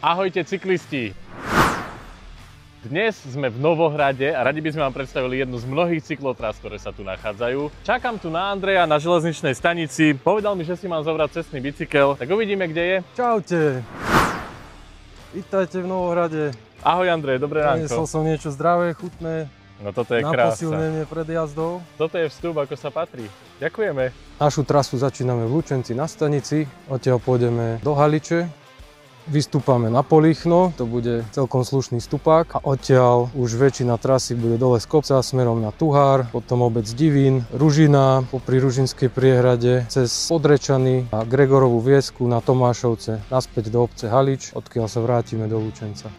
Ahojte cyklisti! Dnes sme v Novohrade a radi by sme vám predstavili jednu z mnohých cyklotrás, ktoré sa tu nachádzajú. Čakám tu na Andreja na železničnej stanici. Povedal mi, že si mám zobrať cestný bicykel, tak uvidíme, kde je. Čaute! Vítajte v Novohrade. Ahoj Andrej, dobré ránko. Prinesol som niečo zdravé, chutné. No toto je na krása. posilnenie pred jazdou. Toto je vstup, ako sa patrí. Ďakujeme. Našu trasu začíname v Lučenci na stanici. Odtiaľ pôjdeme do Haliče. Vystúpame na Políchno, to bude celkom slušný stupák. A odtiaľ už väčšina trasy bude dole z kopca smerom na Tuhár, potom obec Divín, Ružina, popri Ružinskej priehrade, cez Podrečany a Gregorovú Viesku na Tomášovce, naspäť do obce Halič, odkiaľ sa vrátime do Lučenca.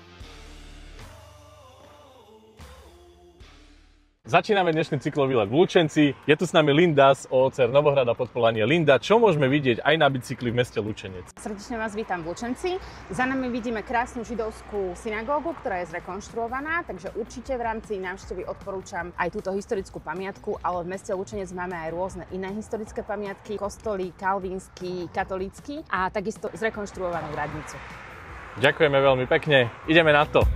Začíname dnešný cyklovýlet v Lučenci. Je tu s nami Linda z OCR Novohrada Podpolanie. Linda, čo môžeme vidieť aj na bicykli v meste Lučenec? Srdečne vás vítam v Lučenci. Za nami vidíme krásnu židovskú synagógu, ktorá je zrekonštruovaná, takže určite v rámci návštevy odporúčam aj túto historickú pamiatku, ale v meste Lučenec máme aj rôzne iné historické pamiatky, kostoly, kalvínsky, katolícky a takisto zrekonštruovanú radnicu. Ďakujeme veľmi pekne. Ideme na to.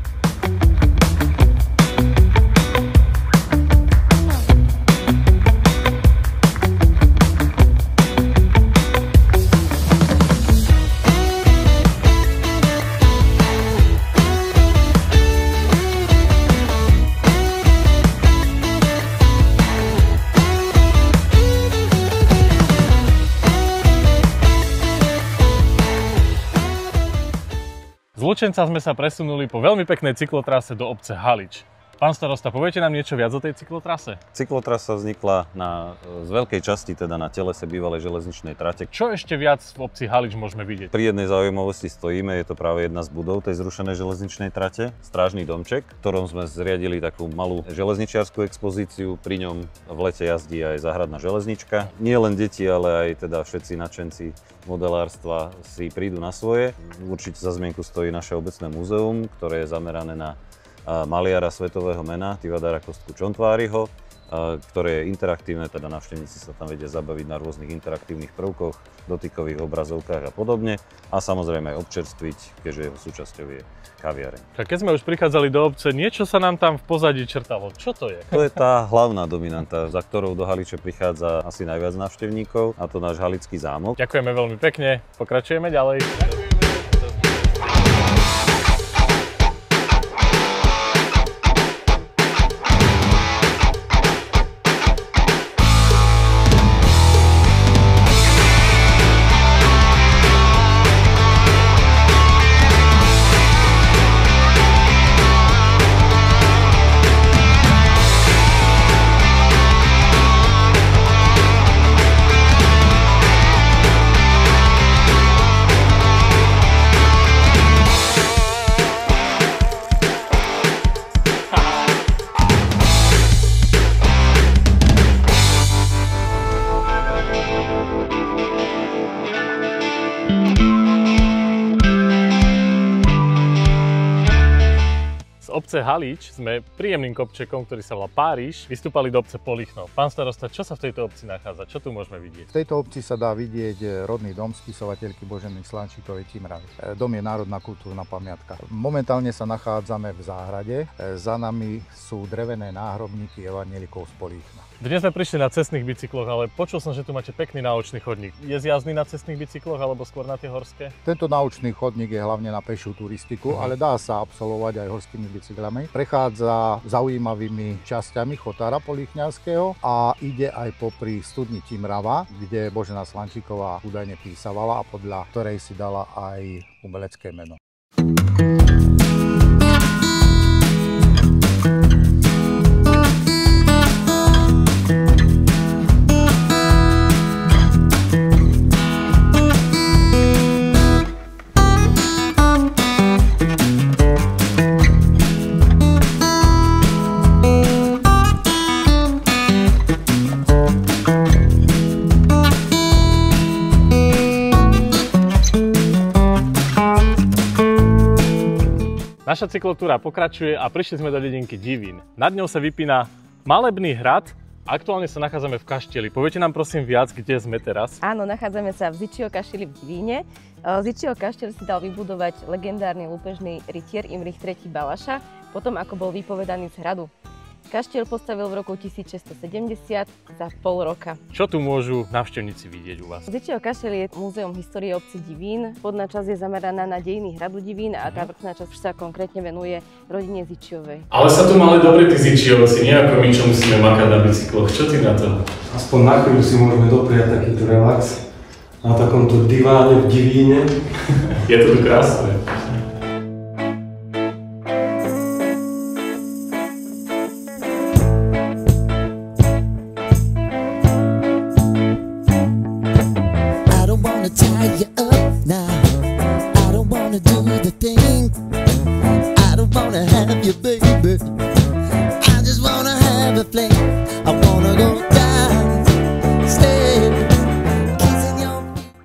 Z Lučenca sme sa presunuli po veľmi peknej cyklotrase do obce Halič. Pán starosta, poviete nám niečo viac o tej cyklotrase? Cyklotrasa vznikla z veľkej časti teda na telese bývalej železničnej trate. Čo ešte viac v obci Halič môžeme vidieť? Pri jednej zaujímavosti stojíme, je to práve jedna z budov tej zrušenej železničnej trate, strážny domček, v ktorom sme zriadili takú malú železničiarsku expozíciu. Pri ňom v lete jazdí aj záhradná železnička. Nie len deti, ale aj teda všetci nadšenci modelárstva si prídu na svoje. Určite za zmienku stojí naše obecné múzeum, ktoré je zamerané na maliara svetového mena Tivadara Kostku Čontváriho, ktoré je interaktívne, teda návštevníci sa tam vedia zabaviť na rôznych interaktívnych prvkoch, dotykových obrazovkách a podobne. A samozrejme aj občerstviť, keďže jeho súčasťou je kaviareň. Tak keď sme už prichádzali do obce, niečo sa nám tam v pozadí črtalo. Čo to je? To je tá hlavná dominanta, za ktorou do Haliče prichádza asi najviac návštevníkov, a to náš Halický zámok. Ďakujeme veľmi pekne. Pokračujeme ďalej. Z obce Halič sme príjemným kopčekom, ktorý sa volá Páriš, vystúpali do obce Políchno. Pán starosta, čo sa v tejto obci nachádza? Čo tu môžeme vidieť? V tejto obci sa dá vidieť rodný dom spisovateľky Boženy Slančíkovej Timravy. Dom je národná kultúrna pamiatka. Momentálne sa nachádzame v záhrade. Za nami sú drevené náhrobníky evanjelikov z Políchna. Dnes sme prišli na cestných bicykloch, ale počul som, že tu máte pekný náučný chodník. Je zjazdný na cestných bicykloch alebo skôr na tie horské? Tento náučný chodník je hlavne na pešiu turistiku, ale dá sa absolvovať aj horskými bicyklami. Prechádza zaujímavými časťami chotára políchňanského a ide aj popri studni Timrava, kde Božena Slančíková údajne písavala a podľa ktorej si dala aj umelecké meno. Naša cyklotúra pokračuje a prišli sme do dedinky Divín. Nad ňou sa vypína malebný hrad, Aktuálne sa nachádzame v kaštieli. Poviete nám prosím viac, kde sme teraz? Áno, nachádzame sa v Zičio kašteli v Divíne. Zičio kaštel si dal vybudovať legendárny lúpežný rytier Imrich III. Balaša, potom ako bol vypovedaný z hradu. Kaštiel postavil v roku 1670 za pol roka. Čo tu môžu návštevníci vidieť u vás? Zičio kaštel je múzeum histórie obci Divín. Spodná časť je zameraná na dejiny hradu Divín a tá vrchná časť sa konkrétne venuje rodine Zičiovej. Ale sa tu mali dobre tí Zičiovci, nie ako my, čo musíme makať na bicykloch. Čo ty na to? Aspoň na chvíľu si môžeme dopriať takýto relax na takomto diváne v Divíne. Je to tu krásne.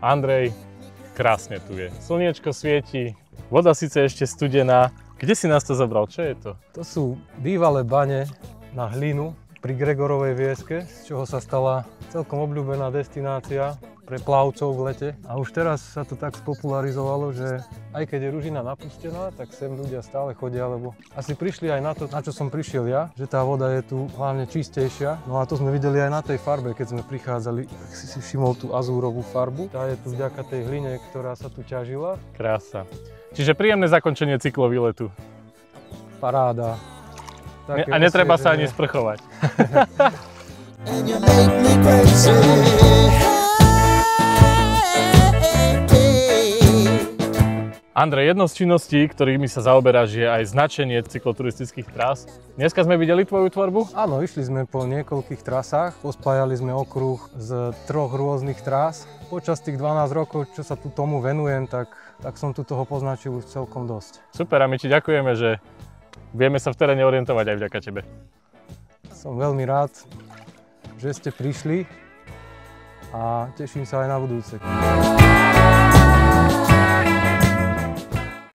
Andrej, krásne tu je. Slniečko svieti, voda síce ešte studená. Kde si nás to zabral? Čo je to? To sú bývalé bane na hlinu pri Gregorovej Vieske, z čoho sa stala celkom obľúbená destinácia pre plavcov v lete. A už teraz sa to tak spopularizovalo, že aj keď je Ružina napustená, tak sem ľudia stále chodia, lebo asi prišli aj na to, na čo som prišiel ja, že tá voda je tu hlavne čistejšia. No a to sme videli aj na tej farbe, keď sme prichádzali, si všimol tú azúrovú farbu. Tá je tu vďaka tej hline, ktorá sa tu ťažila. Krása. Čiže príjemné zakončenie cyklovýletu. Paráda. A netreba sa ani sprchovať. Andrej, jednou z činností, ktorými sa zaoberáš, je aj značenie cykloturistických trás. Dneska sme videli tvoju tvorbu? Áno, išli sme po niekoľkých trasách, pospájali sme okruh z 3 rôznych trás. Počas tých 12 rokov, čo sa tu tomu venujem, tak som tu toho poznačil už celkom dosť. Super, a my ti ďakujeme, že vieme sa v teréne orientovať aj vďaka tebe. Som veľmi rád, že ste prišli a teším sa aj na budúce.